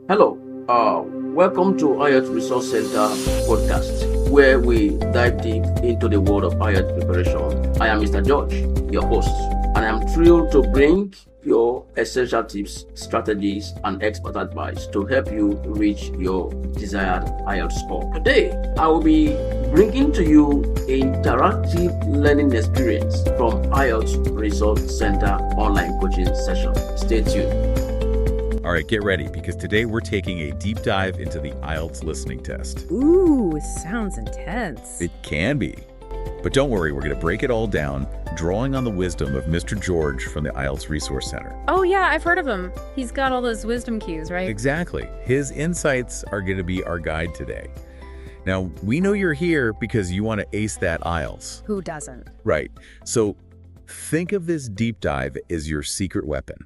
Hello, welcome to IELTS Resource Center podcast, where we dive deep into the world of IELTS preparation. I am Mr. George, your host, and I'm thrilled to bring your essential tips, strategies, and expert advice to help you reach your desired IELTS score. Today, I will be bringing to you interactive learning experience from IELTS Resource Center online coaching session. Stay tuned. All right, get ready, because today we're taking a deep dive into the IELTS listening test. Ooh, sounds intense. It can be. But don't worry, we're going to break it all down, drawing on the wisdom of Mr. George from the IELTS Resource Center. Oh yeah, I've heard of him. He's got all those wisdom keys, right? Exactly. His insights are going to be our guide today. Now, we know you're here because you want to ace that IELTS. Who doesn't? Right. So think of this deep dive as your secret weapon.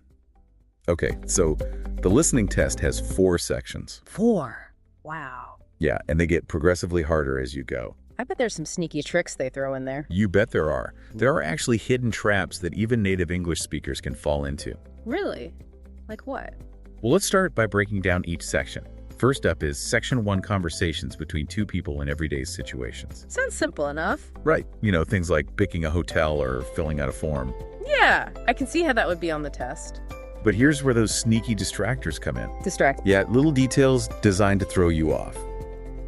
Okay, so the listening test has 4 sections. 4? Wow. Yeah, and they get progressively harder as you go. I bet there's some sneaky tricks they throw in there. You bet there are. There are actually hidden traps that even native English speakers can fall into. Really? Like what? Well, let's start by breaking down each section. First up is Section 1, conversations between 2 people in everyday situations. Sounds simple enough. Right. You know, things like picking a hotel or filling out a form. Yeah, I can see how that would be on the test. But here's where those sneaky distractors come in. Distract. Yeah, little details designed to throw you off.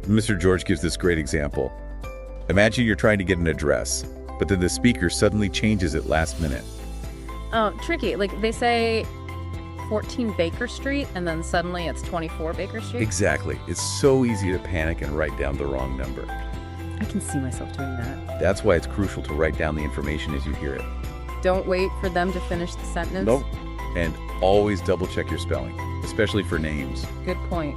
Mr. George gives this great example. Imagine you're trying to get an address, but then the speaker suddenly changes it last minute. Oh, tricky. Like they say 14 Baker Street and then suddenly it's 24 Baker Street. Exactly. It's so easy to panic and write down the wrong number. I can see myself doing that. That's why it's crucial to write down the information as you hear it. Don't wait for them to finish the sentence. Nope. And always double check your spelling, especially for names. Good point.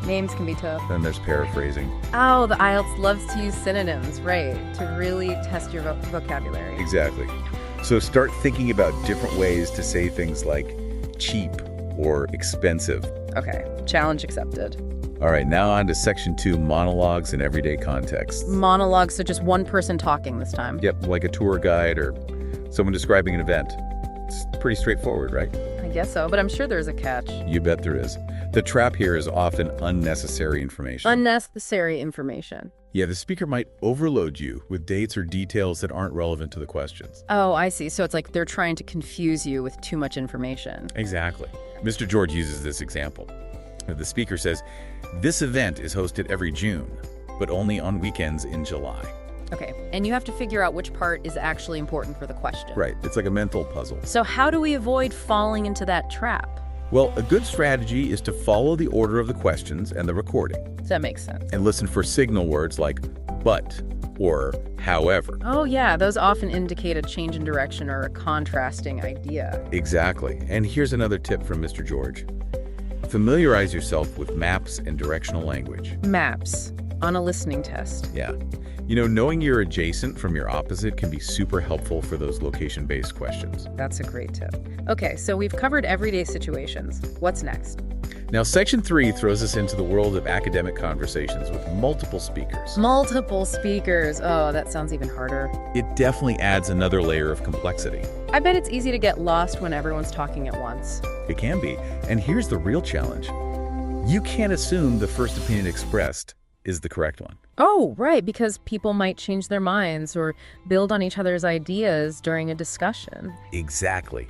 Names can be tough. Then there's paraphrasing. Oh, the IELTS loves to use synonyms, right, to really test your vocabulary. Exactly. So start thinking about different ways to say things like cheap or expensive. Okay, challenge accepted. All right, now on to Section 2, monologues in everyday context. Monologues, so just one person talking this time. Yep, like a tour guide or someone describing an event. It's pretty straightforward, right? I guess so, but I'm sure there's a catch. You bet there is. The trap here is often unnecessary information. Unnecessary information. Yeah, the speaker might overload you with dates or details that aren't relevant to the questions. Oh, I see. So it's like they're trying to confuse you with too much information. Exactly. Mr. George uses this example. The speaker says, this event is hosted every June, but only on weekends in July. Okay, and you have to figure out which part is actually important for the question. Right, it's like a mental puzzle. So how do we avoid falling into that trap? Well, a good strategy is to follow the order of the questions and the recording. That makes sense. And listen for signal words like but or however. Oh yeah, those often indicate a change in direction or a contrasting idea. Exactly. And here's another tip from Mr. George. Familiarize yourself with maps and directional language. Maps on a listening test. Yeah. You know, knowing your adjacent from your opposite can be super helpful for those location-based questions. That's a great tip. Okay, so we've covered everyday situations. What's next? Now, Section 3 throws us into the world of academic conversations with multiple speakers. Multiple speakers. Oh, that sounds even harder. It definitely adds another layer of complexity. I bet it's easy to get lost when everyone's talking at once. It can be. And here's the real challenge. You can't assume the first opinion expressed is the correct one. Oh, right, because people might change their minds or build on each other's ideas during a discussion. Exactly.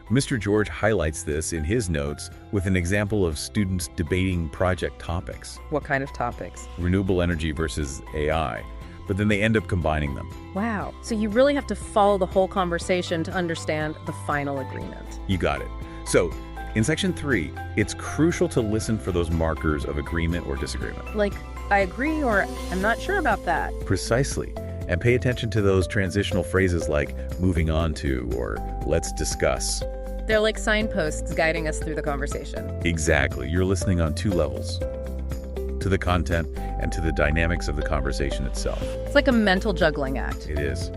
Mr. George highlights this in his notes with an example of students debating project topics. What kind of topics? Renewable energy versus AI. But then they end up combining them. Wow. So you really have to follow the whole conversation to understand the final agreement. You got it. So, in Section 3, it's crucial to listen for those markers of agreement or disagreement. Like, I agree or I'm not sure about that. Precisely. And pay attention to those transitional phrases like moving on to or let's discuss. They're like signposts guiding us through the conversation. Exactly. You're listening on 2 levels. To the content and to the dynamics of the conversation itself. It's like a mental juggling act. It is.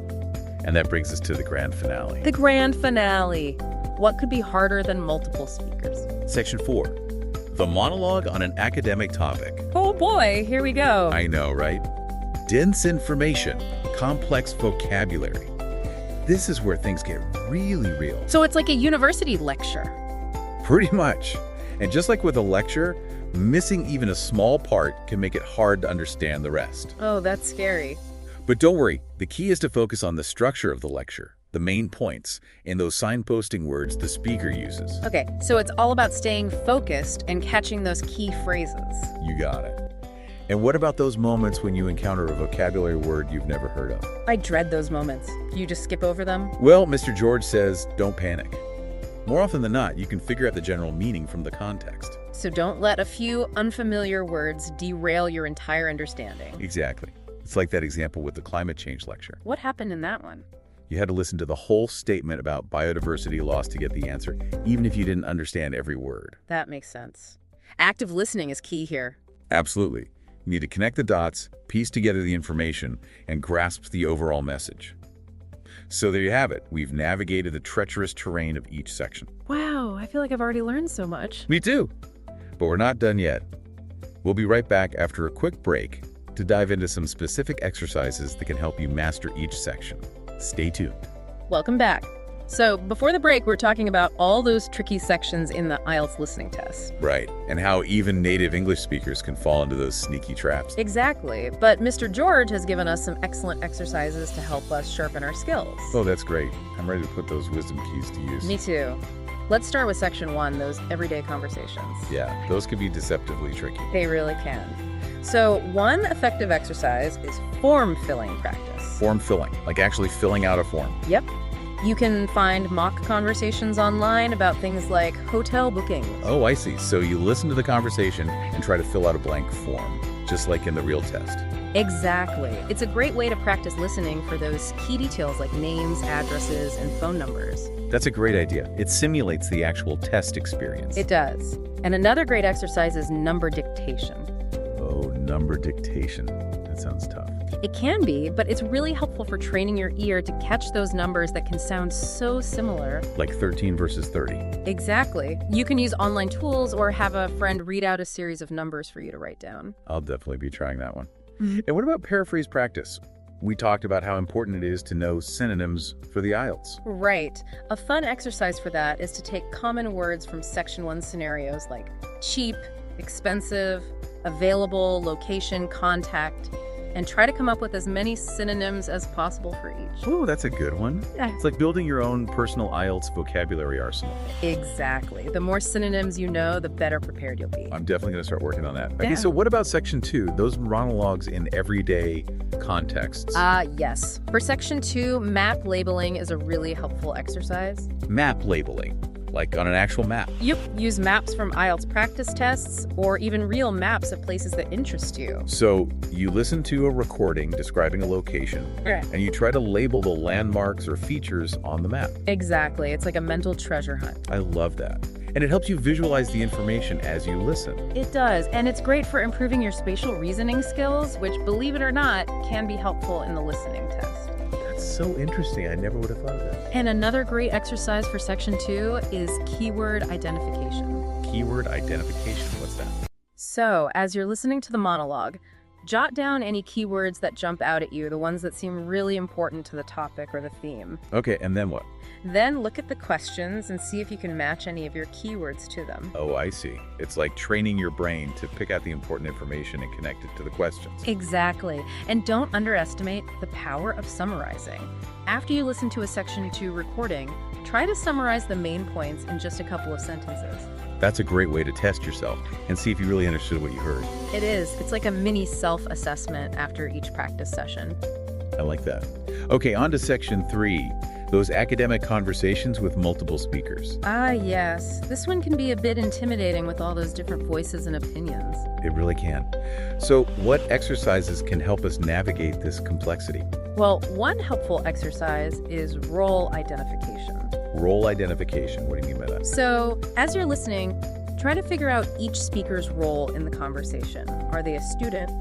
And that brings us to the grand finale. The grand finale. What could be harder than multiple speakers? Section 4. The monologue on an academic topic. Oh boy, here we go. I know, right? Dense information, complex vocabulary. This is where things get really real. So it's like a university lecture. Pretty much. And just like with a lecture, missing even a small part can make it hard to understand the rest. Oh, that's scary. But don't worry, the key is to focus on the structure of the lecture, the main points, and those signposting words the speaker uses. Okay, so it's all about staying focused and catching those key phrases. You got it. And what about those moments when you encounter a vocabulary word you've never heard of? I dread those moments. You just skip over them? Well, Mr. George says, don't panic. More often than not, you can figure out the general meaning from the context. So don't let a few unfamiliar words derail your entire understanding. Exactly. It's like that example with the climate change lecture. What happened in that one? You had to listen to the whole statement about biodiversity loss to get the answer, even if you didn't understand every word. That makes sense. Active listening is key here. Absolutely. You need to connect the dots, piece together the information, and grasp the overall message. So there you have it. We've navigated the treacherous terrain of each section. Wow, I feel like I've already learned so much. Me too. But we're not done yet. We'll be right back after a quick break to dive into some specific exercises that can help you master each section. Stay tuned. Welcome back. So before the break, we're talking about all those tricky sections in the IELTS listening test. Right, and how even native English speakers can fall into those sneaky traps. Exactly, but Mr. George has given us some excellent exercises to help us sharpen our skills. Oh, that's great. I'm ready to put those wisdom keys to use. Me too. Let's start with section 1, those everyday conversations. Yeah, those can be deceptively tricky. They really can. So one effective exercise is form filling practice. Form filling, like actually filling out a form. Yep. You can find mock conversations online about things like hotel bookings. Oh, I see. So you listen to the conversation and try to fill out a blank form, just like in the real test. Exactly. It's a great way to practice listening for those key details like names, addresses, and phone numbers. That's a great idea. It simulates the actual test experience. It does. And another great exercise is number dictation. Oh, number dictation. That sounds tough. It can be, but it's really helpful for training your ear to catch those numbers that can sound so similar. Like 13 versus 30. Exactly. You can use online tools or have a friend read out a series of numbers for you to write down. I'll definitely be trying that one. And what about paraphrase practice? We talked about how important it is to know synonyms for the IELTS. Right. A fun exercise for that is to take common words from Section 1 scenarios like cheap, expensive, available, location, contact, and try to come up with as many synonyms as possible for each. Oh, that's a good one. Yeah. It's like building your own personal IELTS vocabulary arsenal. Exactly. The more synonyms you know, the better prepared you'll be. I'm definitely going to start working on that. Okay, Yeah. so what about section 2, those monologues in everyday contexts? Yes. For Section 2, map labeling is a really helpful exercise. Map labeling, like on an actual map. Yep. Use maps from IELTS practice tests or even real maps of places that interest you. So you listen to a recording describing a location, Right. and you try to label the landmarks or features on the map. Exactly. It's like a mental treasure hunt. I love that. And it helps you visualize the information as you listen. It does, and it's great for improving your spatial reasoning skills, which, believe it or not, can be helpful in the listening test. That's so interesting. I never would have thought of that. And another great exercise for Section 2 is keyword identification. Keyword identification. What's that? So, as you're listening to the monologue, jot down any keywords that jump out at you, the ones that seem really important to the topic or the theme. Okay, and then what? Then look at the questions and see if you can match any of your keywords to them. Oh, I see. It's like training your brain to pick out the important information and connect it to the questions. Exactly. And don't underestimate the power of summarizing. After you listen to a Section 2 recording, try to summarize the main points in just a couple of sentences. That's a great way to test yourself and see if you really understood what you heard. It is. It's like a mini self-assessment after each practice session. I like that. Okay, on to section 3, those academic conversations with multiple speakers. Yes. This one can be a bit intimidating with all those different voices and opinions. It really can. So what exercises can help us navigate this complexity? Well, one helpful exercise is role identification. Role identification, what do you mean by that? So, as you're listening, try to figure out each speaker's role in the conversation. Are they a student,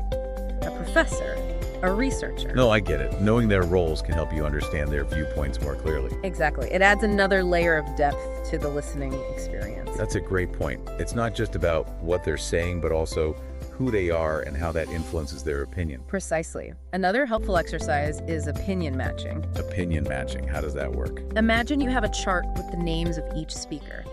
a professor, a researcher? No, I get it. Knowing their roles can help you understand their viewpoints more clearly. Exactly. It adds another layer of depth to the listening experience. That's a great point. It's not just about what they're saying, but also who they are and how that influences their opinion. Precisely. Another helpful exercise is opinion matching. Opinion matching, how does that work? Imagine you have a chart with the names of each speaker.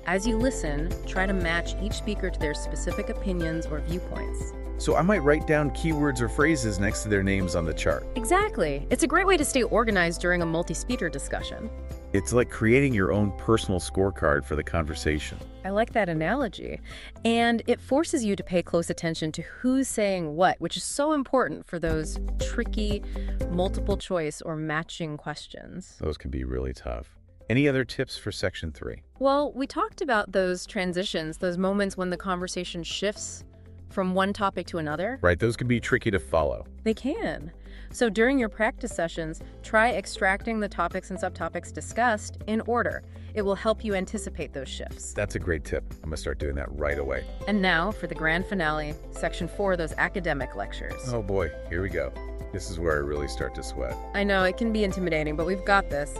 As you listen, try to match each speaker to their specific opinions or viewpoints. So I might write down keywords or phrases next to their names on the chart. Exactly. It's a great way to stay organized during a multi-speaker discussion. It's like creating your own personal scorecard for the conversation. I like that analogy. And it forces you to pay close attention to who's saying what, which is so important for those tricky multiple choice or matching questions. Those can be really tough. Any other tips for section 3? Well, we talked about those transitions, those moments when the conversation shifts from one topic to another. Right, those can be tricky to follow. They can. So during your practice sessions, try extracting the topics and subtopics discussed in order. It will help you anticipate those shifts. That's a great tip. I'm gonna start doing that right away. And now for the grand finale, section 4, those academic lectures. Oh boy, here we go. This is where I really start to sweat. I know, it can be intimidating, but we've got this.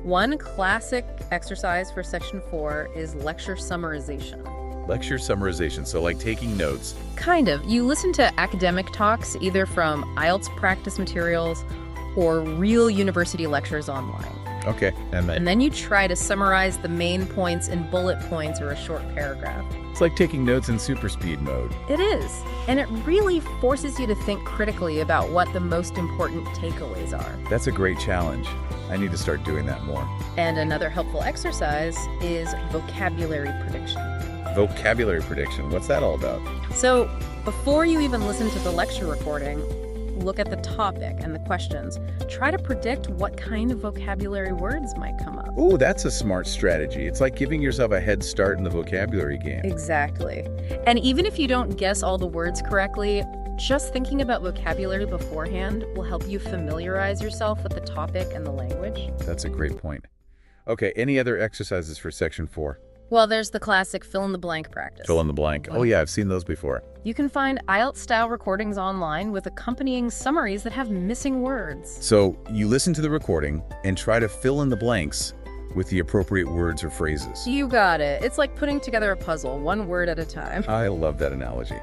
One classic exercise for section 4 is lecture summarization. Lecture summarization, so like taking notes. Kind of. You listen to academic talks either from IELTS practice materials or real university lectures online. Okay, And then you try to summarize the main points in bullet points or a short paragraph. it's like taking notes in super speed mode. It is. And it really forces you to think critically about what the most important takeaways are. That's a great challenge. I need to start doing that more. And another helpful exercise is vocabulary prediction. Vocabulary prediction, what's that all about? So before you even listen to the lecture recording, look at the topic and the questions. Try to predict what kind of vocabulary words might come up. Ooh, that's a smart strategy. It's like giving yourself a head start in the vocabulary game. Exactly. And even if you don't guess all the words correctly, just thinking about vocabulary beforehand will help you familiarize yourself with the topic and the language. That's a great point. Okay, any other exercises for section 4? Well, there's the classic fill-in-the-blank practice. Fill in the blank. Oh yeah, I've seen those before. You can find IELTS-style recordings online with accompanying summaries that have missing words. So you listen to the recording and try to fill in the blanks with the appropriate words or phrases. You got it. It's like putting together a puzzle, one word at a time. I love that analogy.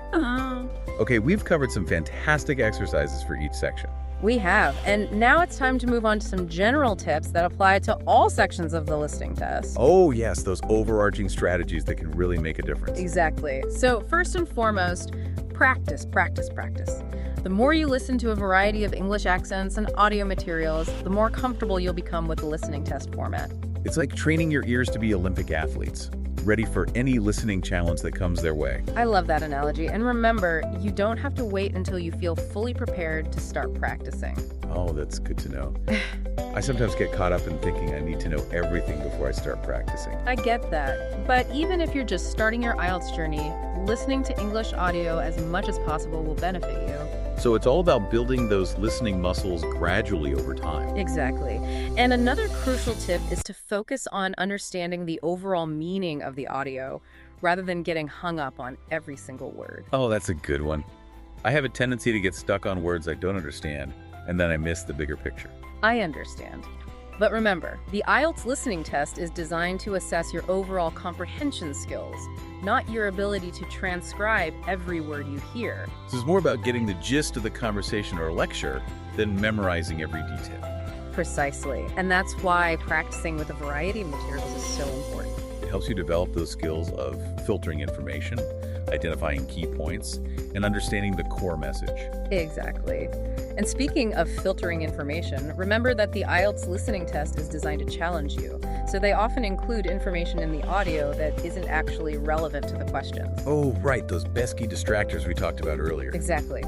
Okay, we've covered some fantastic exercises for each section. We have. And now it's time to move on to some general tips that apply to all sections of the listening test. Oh yes, those overarching strategies that can really make a difference. Exactly. So first and foremost, practice, practice, practice. The more you listen to a variety of English accents and audio materials, the more comfortable you'll become with the listening test format. It's like training your ears to be Olympic athletes, ready for any listening challenge that comes their way. I love that analogy. And remember, you don't have to wait until you feel fully prepared to start practicing. Oh, that's good to know. I sometimes get caught up in thinking I need to know everything before I start practicing. I get that. But even if you're just starting your IELTS journey, listening to English audio as much as possible will benefit you. So it's all about building those listening muscles gradually over time. Exactly. And another crucial tip is to focus on understanding the overall meaning of the audio rather than getting hung up on every single word. Oh, that's a good one. I have a tendency to get stuck on words I don't understand, and then I miss the bigger picture. I understand. But remember, the IELTS listening test is designed to assess your overall comprehension skills, not your ability to transcribe every word you hear. So it's more about getting the gist of the conversation or lecture than memorizing every detail. Precisely. And that's why practicing with a variety of materials is so important. It helps you develop those skills of filtering information, identifying key points, and understanding the core message. Exactly. And speaking of filtering information, remember that the IELTS listening test is designed to challenge you. So they often include information in the audio that isn't actually relevant to the questions. Oh, right, those pesky distractors we talked about earlier. Exactly.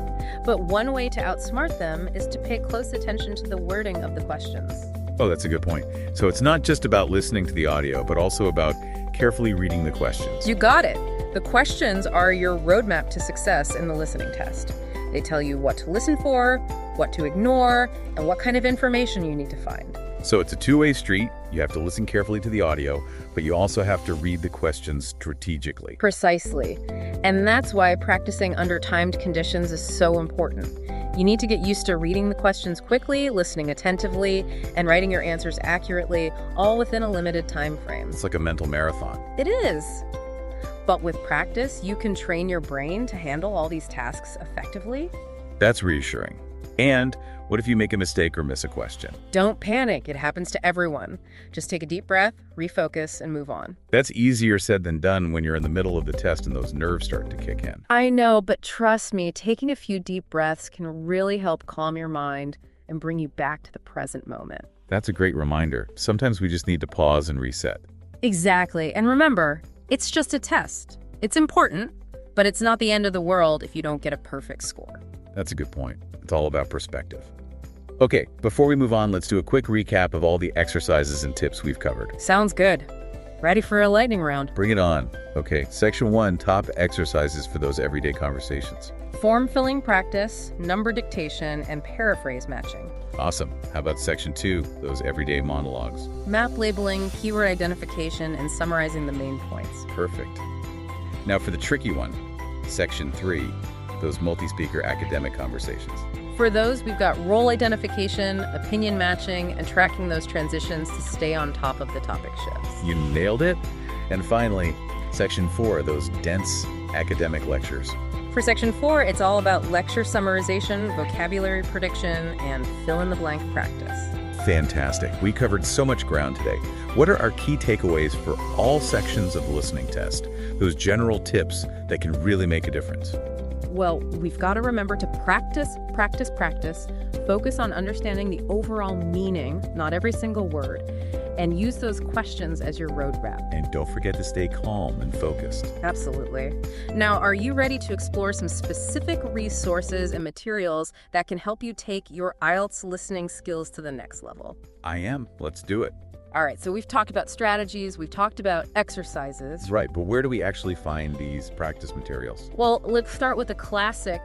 But one way to outsmart them is to pay close attention to the wording of the questions. Oh, that's a good point. So it's not just about listening to the audio, but also about carefully reading the questions. You got it. The questions are your roadmap to success in the listening test. They tell you what to listen for, what to ignore, and what kind of information you need to find. So it's a two-way street. You have to listen carefully to the audio, but you also have to read the questions strategically. Precisely. And that's why practicing under timed conditions is so important. You need to get used to reading the questions quickly, listening attentively, and writing your answers accurately, all within a limited time frame. It's like a mental marathon. It is. But with practice, you can train your brain to handle all these tasks effectively. That's reassuring. And what if you make a mistake or miss a question? Don't panic. It happens to everyone. Just take a deep breath, refocus, and move on. That's easier said than done when you're in the middle of the test and those nerves start to kick in. I know, but trust me, taking a few deep breaths can really help calm your mind and bring you back to the present moment. That's a great reminder. Sometimes we just need to pause and reset. Exactly. And remember, it's just a test. It's important, but it's not the end of the world if you don't get a perfect score. That's a good point. It's all about perspective. Okay, before we move on, let's do a quick recap of all the exercises and tips we've covered. Sounds good. Ready for a lightning round. Bring it on. Okay, Section 1, top exercises for those everyday conversations. Form filling practice, number dictation, and paraphrase matching. Awesome. How about Section 2, those everyday monologues? Map labeling, keyword identification, and summarizing the main points. Perfect. Now for the tricky one, Section 3, those multi-speaker academic conversations. For those, we've got role identification, opinion matching, and tracking those transitions to stay on top of the topic shifts. You nailed it. And finally, Section 4, those dense academic lectures. For Section 4, it's all about lecture summarization, vocabulary prediction, and fill-in-the-blank practice. Fantastic. We covered so much ground today. What are our key takeaways for all sections of the listening test? Those general tips that can really make a difference. Well, we've got to remember to practice, practice, practice, focus on understanding the overall meaning, not every single word, and use those questions as your roadmap. And don't forget to stay calm and focused. Absolutely. Now, are you ready to explore some specific resources and materials that can help you take your IELTS listening skills to the next level? I am. Let's do it. All right, so we've talked about strategies, we've talked about exercises. Right, but where do we actually find these practice materials? Well, let's start with the classic,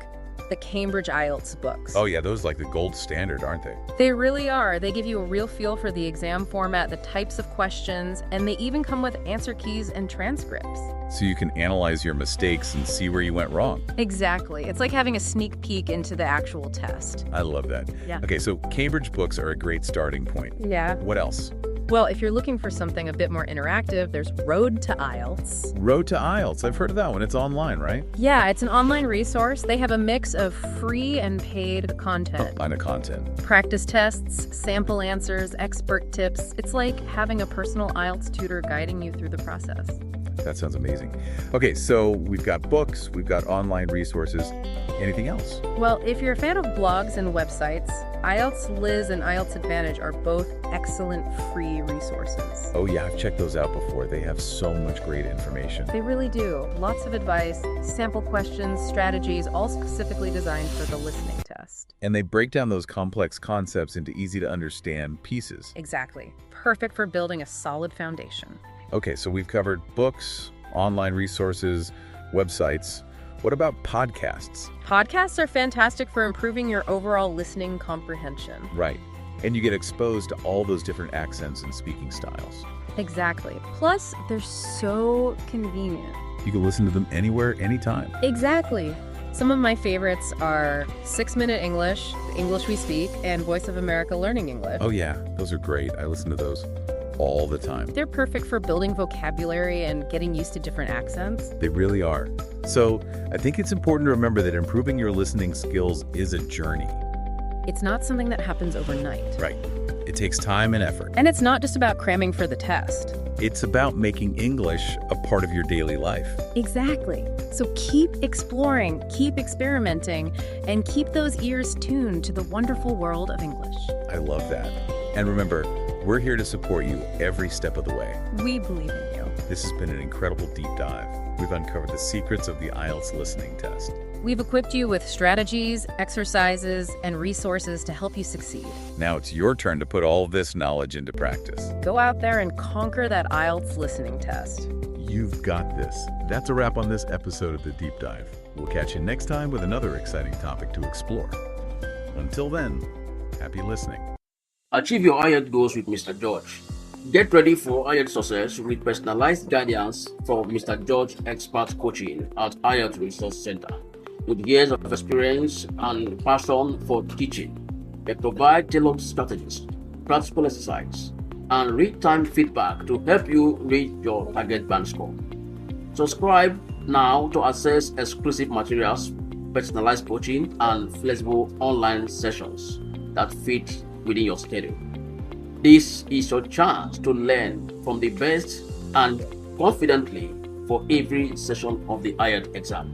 the Cambridge IELTS books. Oh yeah, those are like the gold standard, aren't they? They really are. They give you a real feel for the exam format, the types of questions, and they even come with answer keys and transcripts. So you can analyze your mistakes and see where you went wrong. Exactly. It's like having a sneak peek into the actual test. I love that. Yeah. Okay, so Cambridge books are a great starting point. Yeah. What else? Well, if you're looking for something a bit more interactive, there's Road to IELTS. Road to IELTS. I've heard of that one. It's online, right? Yeah, it's an online resource. They have a mix of free and paid content. Line of content. Practice tests, sample answers, expert tips. It's like having a personal IELTS tutor guiding you through the process. That sounds amazing. Okay, so we've got books, we've got online resources. Anything else? Well, if you're a fan of blogs and websites, IELTS Liz and IELTS Advantage are both excellent free resources. Oh yeah, I've checked those out before. They have so much great information. They really do. Lots of advice, sample questions, strategies, all specifically designed for the listening test. And they break down those complex concepts into easy to understand pieces. Exactly. Perfect for building a solid foundation. Okay, so we've covered books, online resources, websites. What about podcasts? Podcasts are fantastic for improving your overall listening comprehension. Right. And you get exposed to all those different accents and speaking styles. Exactly. Plus, they're so convenient. You can listen to them anywhere, anytime. Exactly. Some of my favorites are 6-Minute English, English We Speak, and Voice of America Learning English. Oh yeah, those are great. I listen to those all the time. They're perfect for building vocabulary and getting used to different accents. They really are. So I think it's important to remember that improving your listening skills is a journey. It's not something that happens overnight. Right. It takes time and effort. And it's not just about cramming for the test. It's about making English a part of your daily life. Exactly. So keep exploring, keep experimenting, and keep those ears tuned to the wonderful world of English. I love that. And remember, we're here to support you every step of the way. We believe in you. This has been an incredible deep dive. We've uncovered the secrets of the IELTS listening test. We've equipped you with strategies, exercises, and resources to help you succeed. Now it's your turn to put all of this knowledge into practice. Go out there and conquer that IELTS listening test. You've got this. That's a wrap on this episode of The Deep Dive. We'll catch you next time with another exciting topic to explore. Until then, happy listening. Achieve your IELTS goals with Mr. George. Get ready for IELTS success with personalized guidance from Mr. George Expert Coaching at IELTS Resource Center. With years of experience and passion for teaching, they provide tailored strategies, practical exercises, and real-time feedback to help you reach your target band score. Subscribe now to access exclusive materials, personalized coaching, and flexible online sessions that fit within your schedule. This is your chance to learn from the best and confidently for every session of the IELTS exam.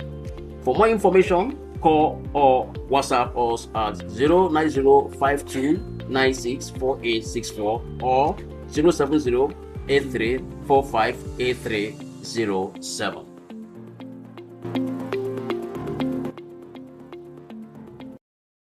For more information, call or WhatsApp us at 09052964864 or 07083458307.